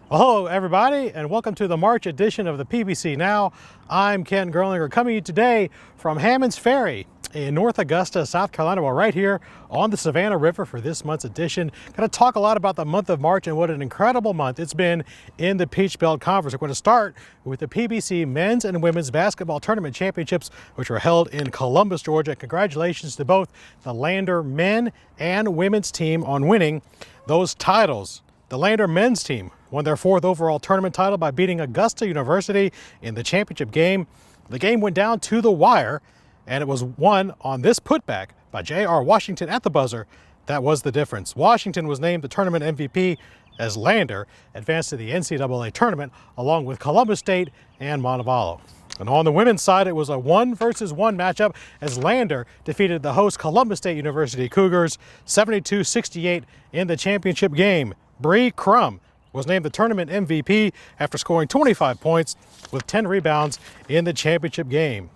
Well, hello everybody, and welcome to the March edition of the PBC Now. I'm Ken Gerlinger, coming to you today from Hammond's Ferry in North Augusta, South Carolina. We're right here on the Savannah River for this month's edition. Going to talk a lot about the month of March and what an incredible month it's been in the Peach Belt Conference. We're going to start with the PBC Men's and Women's Basketball Tournament Championships, which were held in Columbus, Georgia. Congratulations to both the Lander men and women's team on winning those titles. The Lander men's team won their fourth overall tournament title by beating Augusta University in the championship game. The game went down to the wire, and it was won on this putback by J.R. Washington at the buzzer. That was the difference. Washington was named the tournament MVP as Lander advanced to the NCAA Tournament along with Columbus State and Montevallo. And on the women's side, it was a 1-1 matchup as Lander defeated the host Columbus State University Cougars 72-68 in the championship game. Bree Crum was named the tournament MVP after scoring 25 points with 10 rebounds in the championship game.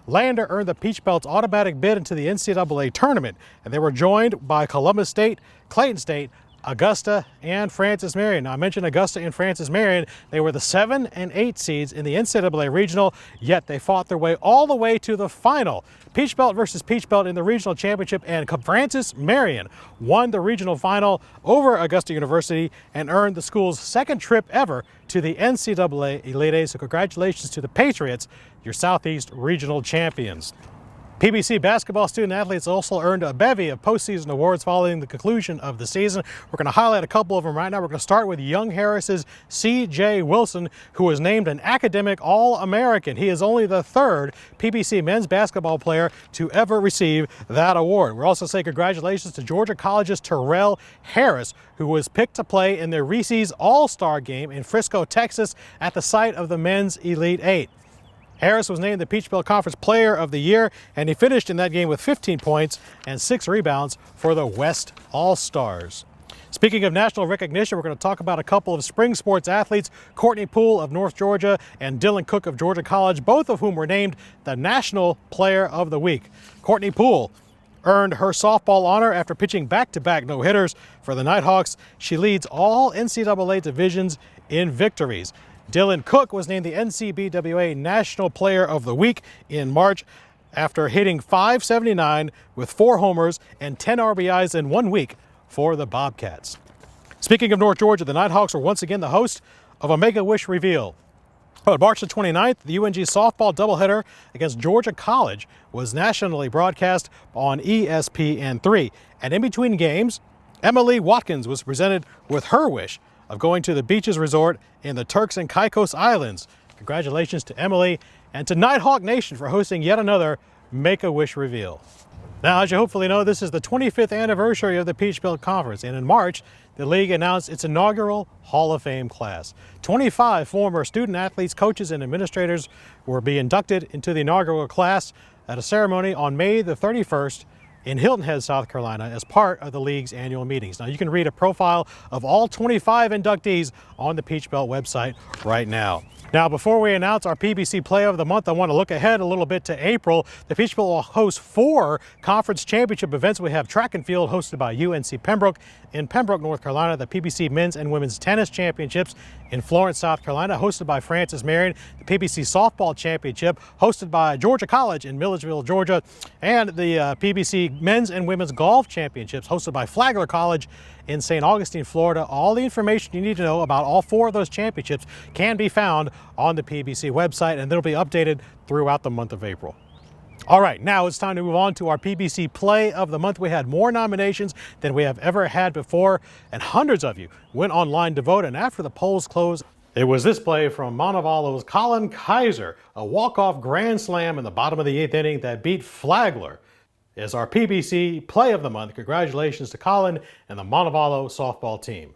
Lander earned the Peach Belt's automatic bid into the NCAA Tournament, and they were joined by Columbus State, Clayton State, Augusta, and Francis Marion. Now, I mentioned Augusta and Francis Marion. They were the 7 and 8 seeds in the NCAA Regional, yet they fought their way all the way to the final. Peach Belt versus Peach Belt in the regional championship, and Francis Marion won the regional final over Augusta University and earned the school's second trip ever to the NCAA Elite Eight. So congratulations to the Patriots, your Southeast Regional champions. PBC basketball student athletes also earned a bevy of postseason awards following the conclusion of the season. We're going to highlight a couple of them right now. We're going to start with Young Harris's C.J. Wilson, who was named an academic All-American. He is only the third PBC men's basketball player to ever receive that award. We're also saying congratulations to Georgia College's Terrell Harris, who was picked to play in the Reese's All-Star game in Frisco, Texas, at the site of the men's Elite Eight. Harris was named the Peach Belt Conference Player of the Year, and he finished in that game with 15 points and 6 rebounds for the West All-Stars. Speaking of national recognition, we're going to talk about a couple of spring sports athletes, Courtney Poole of North Georgia and Dylan Cook of Georgia College, both of whom were named the National Player of the Week. Courtney Poole earned her softball honor after pitching back-to-back no-hitters for the Nighthawks. She leads all NCAA divisions in victories. Dylan Cook was named the NCBWA National Player of the Week in March after hitting .579 with 4 homers and 10 RBIs in 1 week for the Bobcats. Speaking of North Georgia, the Nighthawks were once again the host of a Make-A-Wish reveal. On March the 29th, the UNG softball doubleheader against Georgia College was nationally broadcast on ESPN3. And in between games, Emily Watkins was presented with her wish of going to the Beaches Resort in the Turks and Caicos Islands. Congratulations to Emily and to Nighthawk Nation for hosting yet another Make-A-Wish reveal. Now, as you hopefully know, this is the 25th anniversary of the Peach Belt Conference, and in March, the league announced its inaugural Hall of Fame class. 25 former student athletes, coaches, and administrators will be inducted into the inaugural class at a ceremony on May the 31st in Hilton Head, South Carolina, as part of the league's annual meetings. Now, you can read a profile of all 25 inductees on the Peach Belt website right now. Now, before we announce our PBC Player of the Month, I want to look ahead a little bit to April. The Peach Belt will host 4 conference championship events. We have track and field hosted by UNC Pembroke in Pembroke, North Carolina, the PBC Men's and Women's Tennis Championships in Florence, South Carolina, hosted by Francis Marion, the PBC Softball Championship hosted by Georgia College in Milledgeville, Georgia, and the PBC Men's and Women's Golf Championships hosted by Flagler College in St. Augustine, Florida. All the information you need to know about all 4 of those championships can be found on the PBC website, and they'll be updated throughout the month of April. All right, now it's time to move on to our PBC Play of the Month. We had more nominations than we have ever had before, and hundreds of you went online to vote, and after the polls closed, it was this play from Montevallo's Colin Kaiser, a walk-off grand slam in the bottom of the 8th inning that beat Flagler. Is our PBC Play of the Month. Congratulations to Colin and the Montevallo softball team.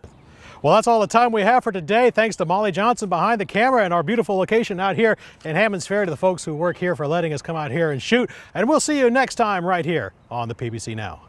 Well, that's all the time we have for today. Thanks to Molly Johnson behind the camera and our beautiful location out here in Hammond's Ferry, to the folks who work here for letting us come out here and shoot. And we'll see you next time right here on the PBC Now.